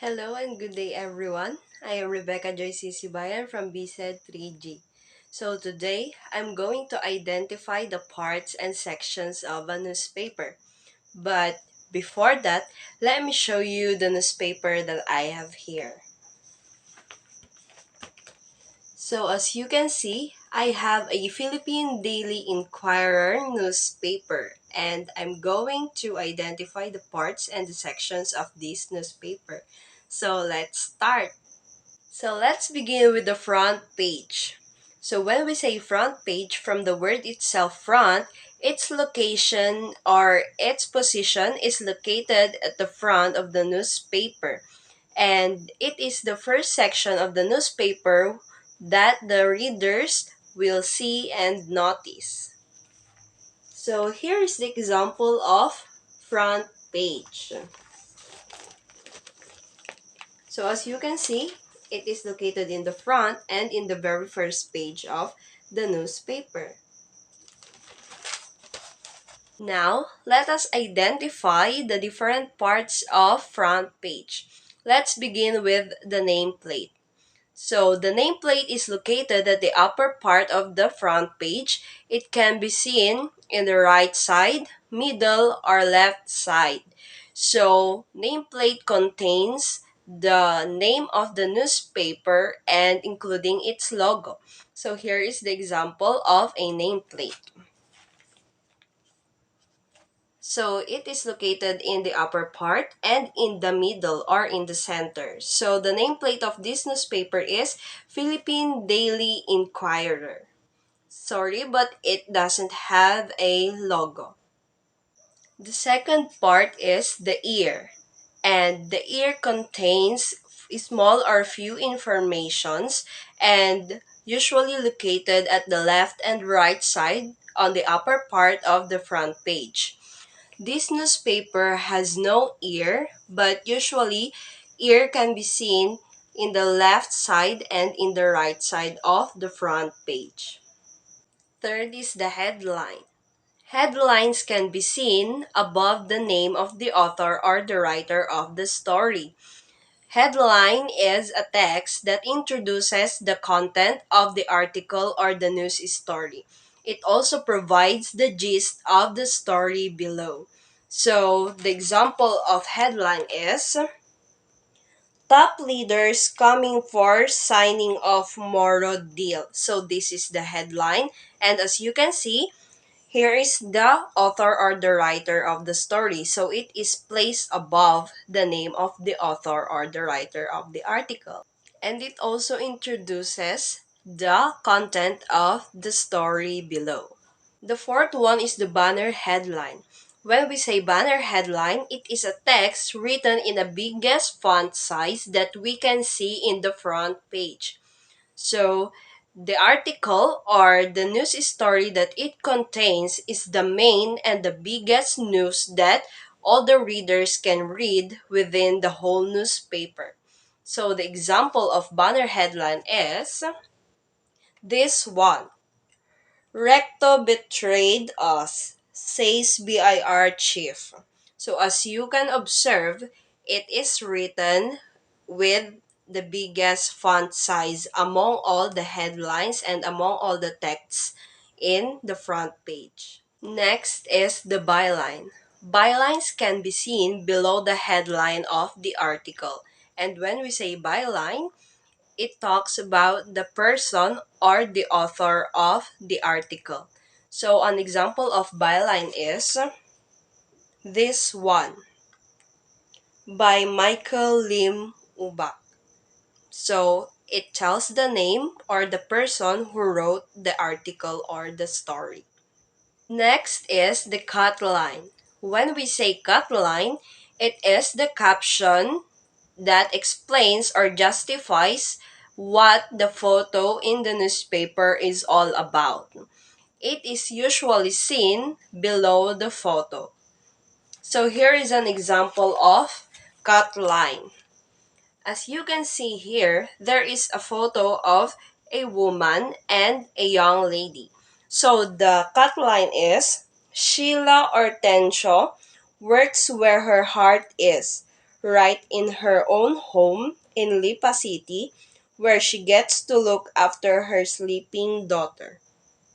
Hello and good day everyone. I am Rebecca Joyce Sibayan from BSED 3G. So today, I'm going to identify the parts and sections of a newspaper. But before that, let me show you the newspaper that I have here. So as you can see, I have a Philippine Daily Inquirer newspaper and I'm going to identify the parts and the sections of this newspaper. So let's start. So let's begin with the front page. So when we say front page, from the word itself front, its location or its position is located at the front of the newspaper. And it is the first section of the newspaper that the readers will see and notice. So here is the example of front page. So as you can see, it is located in the front and in the very first page of the newspaper. Now, let us identify the different parts of front page. Let's begin with the nameplate. So the nameplate is located at the upper part of the front page. It can be seen in the right side, middle, or left side. So nameplate contains the name of the newspaper and including its logo. So here is the example of a nameplate. So it is located in the upper part and in the middle or in the center. So the nameplate of this newspaper is Philippine Daily Inquirer. Sorry, but it doesn't have a logo. The second part is the ear. And the ear contains small or few informations and usually located at the left and right side on the upper part of the front page. This newspaper has no ear, but usually ear can be seen in the left side and in the right side of the front page. Third is the headline. Headlines can be seen above the name of the author or the writer of the story. Headline is a text that introduces the content of the article or the news story. It also provides the gist of the story below. So, the example of headline is Top leaders coming for signing of Moro deal. So, this is the headline. And as you can see, here is the author or the writer of the story. So it is placed above the name of the author or the writer of the article. And it also introduces the content of the story below. The fourth one is the banner headline. When we say banner headline, it is a text written in the biggest font size that we can see in the front page. So, the article or the news story that it contains is the main and the biggest news that all the readers can read within the whole newspaper. So, the example of banner headline is this one. Recto betrayed us, says BIR chief. So as you can observe, it is written with the biggest font size among all the headlines and among all the texts in the front page. Next is the byline. Bylines can be seen below the headline of the article. And when we say byline, it talks about the person or the author of the article. So, an example of byline is this one by Michael Lim Ubak. So, it tells the name or the person who wrote the article or the story. Next is the cut line. When we say cut line, it is the caption that explains or justifies what the photo in the newspaper is all about. It is usually seen below the photo. So here is an example of cut line. As you can see here, there is a photo of a woman and a young lady. So the cut line is Sheila Hortensio works where her heart is. right in her own home in Lipa City, where she gets to look after her sleeping daughter.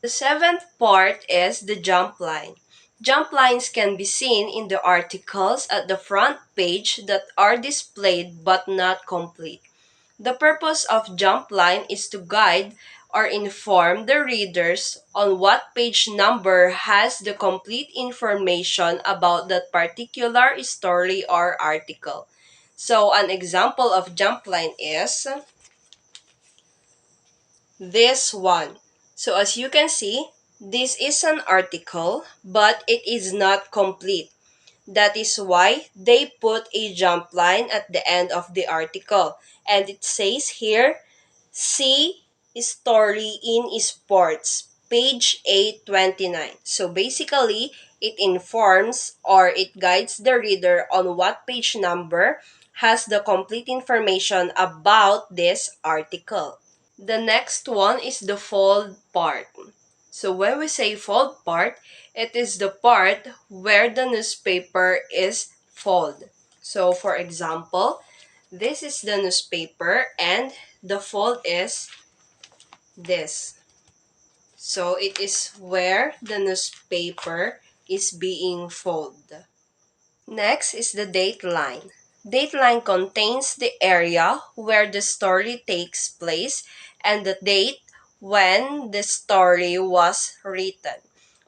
The seventh part is the jump line. Jump lines can be seen in the articles at the front page that are displayed but not complete. The purpose of jump line is to guide or inform the readers on what page number has the complete information about that particular story or article. So an example of jump line is this one. So as you can see, this is an article, but it is not complete. That is why they put a jump line at the end of the article. And it says here, see story in sports, page 829. So basically, it informs or it guides the reader on what page number has the complete information about this article. The next one is the fold part. So when we say fold part, it is the part where the newspaper is fold. So for example, this is the newspaper and the fold is this. So it is where the newspaper is being folded. Next is the dateline. Dateline contains the area where the story takes place and the date when the story was written.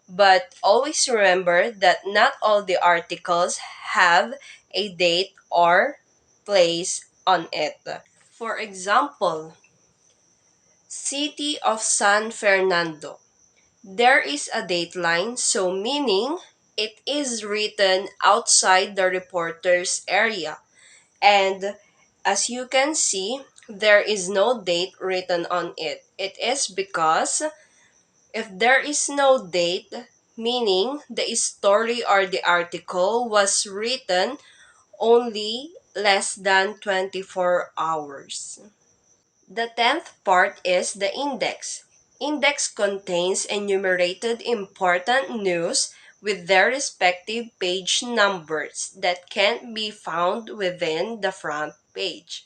But always remember that not all the articles have a date or place on it. For example, City of San Fernando. There is a dateline, so meaning it is written outside the reporter's area. And as you can see, there is no date written on it. It is because if there is no date, meaning the story or the article was written only less than 24 hours. The 10th part is the index. Index contains enumerated important news with their respective page numbers that can be found within the front page.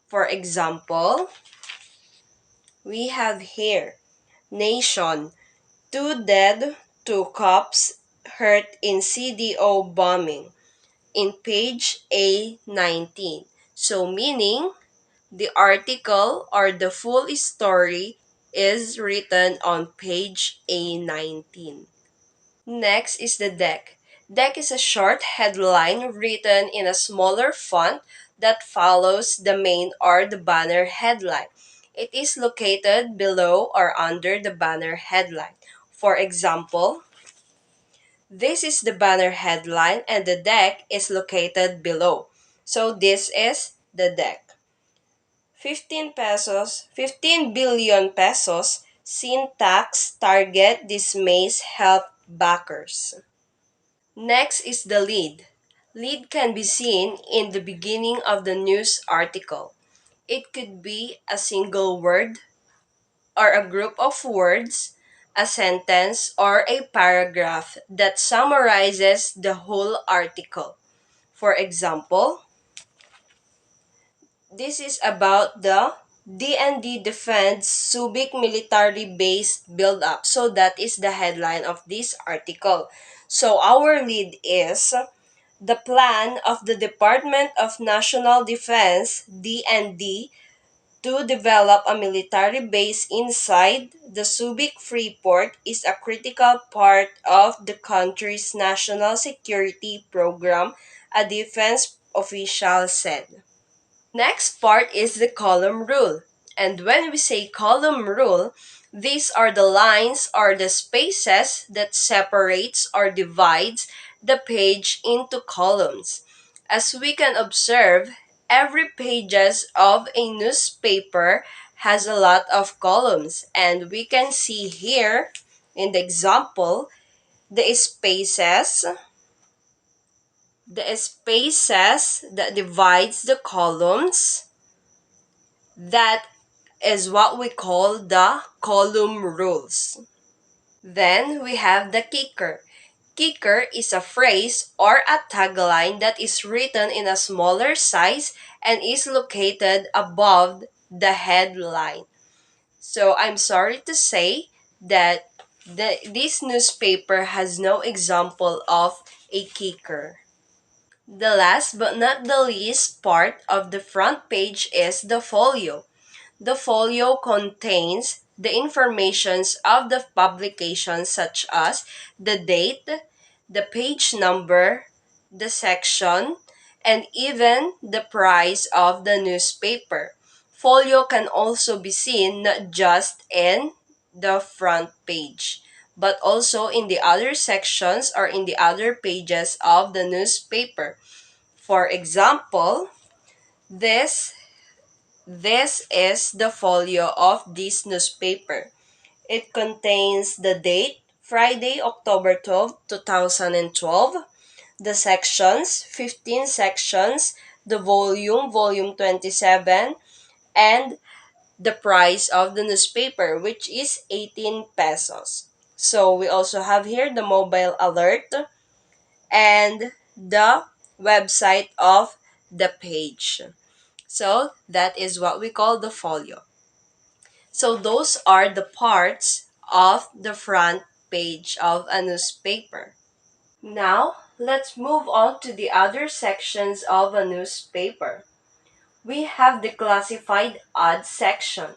For example, we have here Nation, 2 dead, 2 cops hurt in CDO bombing in page A19. So meaning the article or the full story is written on page A19. Next is the deck. Deck is a short headline written in a smaller font that follows the main or the banner headline. It is located below or under the banner headline. For example, this is the banner headline and the deck is located below. So this is the deck. 15 billion pesos, sin tax target dismays health backers. Next is the lead. Lead can be seen in the beginning of the news article. It could be a single word or a group of words, a sentence, or a paragraph that summarizes the whole article. For example, this is about the DND defends Subic military base build-up. So that is the headline of this article. So our lead is the plan of the Department of National Defense, DND, to develop a military base inside the Subic Freeport is a critical part of the country's national security program, a defense official said. Next part is the column rule. And when we say column rule, these are the lines or the spaces that separates or divides the page into columns. As we can observe, every pages of a newspaper has a lot of columns, and we can see here in the example the spaces that divides the columns, that is what we call the column rules. Then we have the kicker. Kicker is a phrase or a tagline that is written in a smaller size and is located above the headline. So I'm sorry to say that this newspaper has no example of a kicker. The last but not the least part of the front page is the folio. The folio contains the informations of the publication such as the date, the page number, the section, and even the price of the newspaper. Folio can also be seen not just in the front page, but also in the other sections or in the other pages of the newspaper. For example, this this is the folio of this newspaper. It contains the date, Friday, October 12, 2012, the sections, 15 sections, the volume 27, and the price of the newspaper, which is 18 pesos. So we also have here the mobile alert and the website of the page. So that is what we call the folio. So those are the parts of the front page of a newspaper. Now, let's move on to the other sections of a newspaper. We have the classified ads section.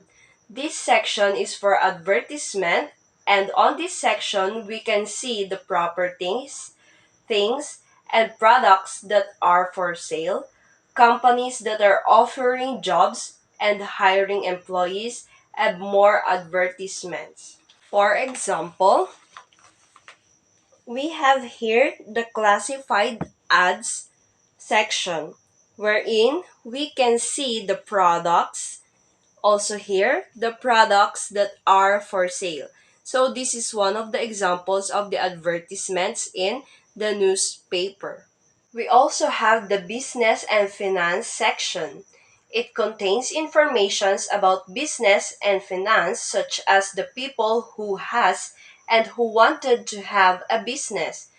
This section is for advertisement, and on this section we can see the properties, things, and products that are for sale, companies that are offering jobs and hiring employees, and more advertisements. For example, we have here the classified ads section wherein we can see the products, also here the products that are for sale. So this is one of the examples of the advertisements in the newspaper. We also have the business and finance section. It contains informations about business and finance such as the people who has and who wanted to have a business,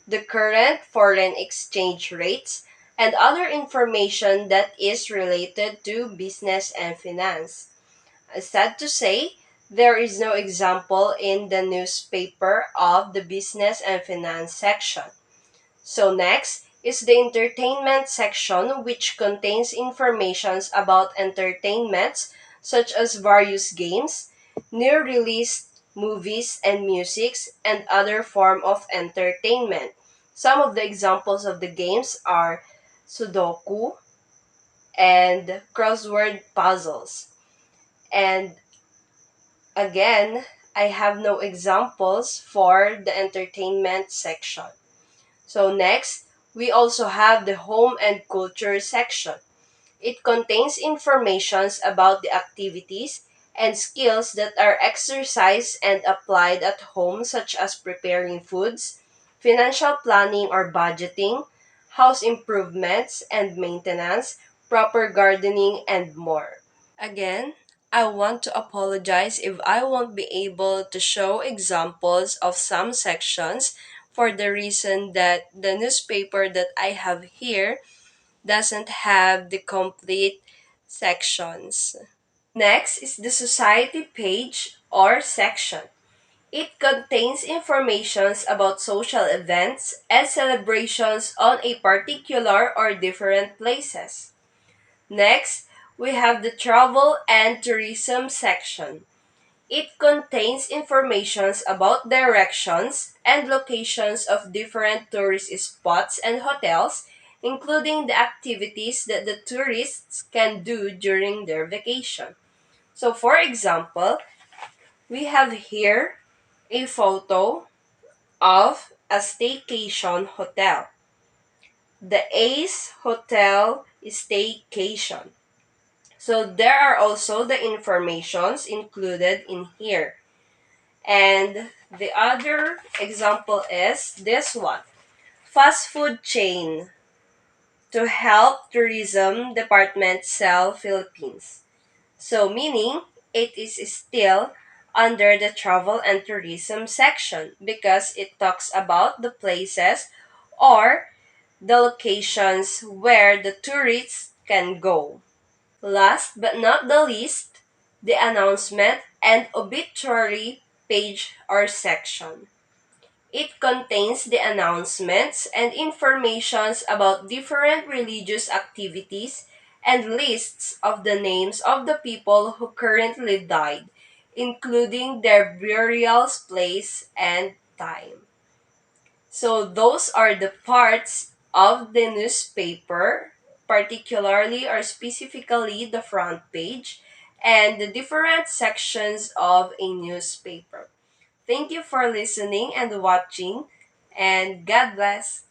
the current foreign exchange rates, and other information that is related to business and finance. Sad to say, there is no example in the newspaper of the business and finance section. So next is the entertainment section, which contains informations about entertainments such as various games, new released movies and musics, and other form of entertainment. Some of the examples of the games are Sudoku and crossword puzzles. And again, I have no examples for the entertainment section. So next, we also have the home and culture section. It contains informations about the activities and skills that are exercised and applied at home such as preparing foods, financial planning or budgeting, house improvements and maintenance, proper gardening, and more. Again, I want to apologize if I won't be able to show examples of some sections for the reason that the newspaper that I have here doesn't have the complete sections. Next is the society page or section. It contains informations about social events and celebrations on a particular or different places. Next, we have the travel and tourism section. It contains informations about directions and locations of different tourist spots and hotels, including the activities that the tourists can do during their vacation. So, for example, we have here a photo of a staycation hotel, the Ace Hotel Staycation. So there are also the informations included in here. And the other example is this one. Fast food chain to help tourism department sell Philippines. So meaning it is still under the travel and tourism section because it talks about the places or the locations where the tourists can go. Last but not the least, the announcement and obituary page or section. It contains the announcements and informations about different religious activities and lists of the names of the people who currently died, including their burial place and time. So those are the parts of the newspaper, particularly or specifically the front page and the different sections of a newspaper. Thank you for listening and watching, and God bless.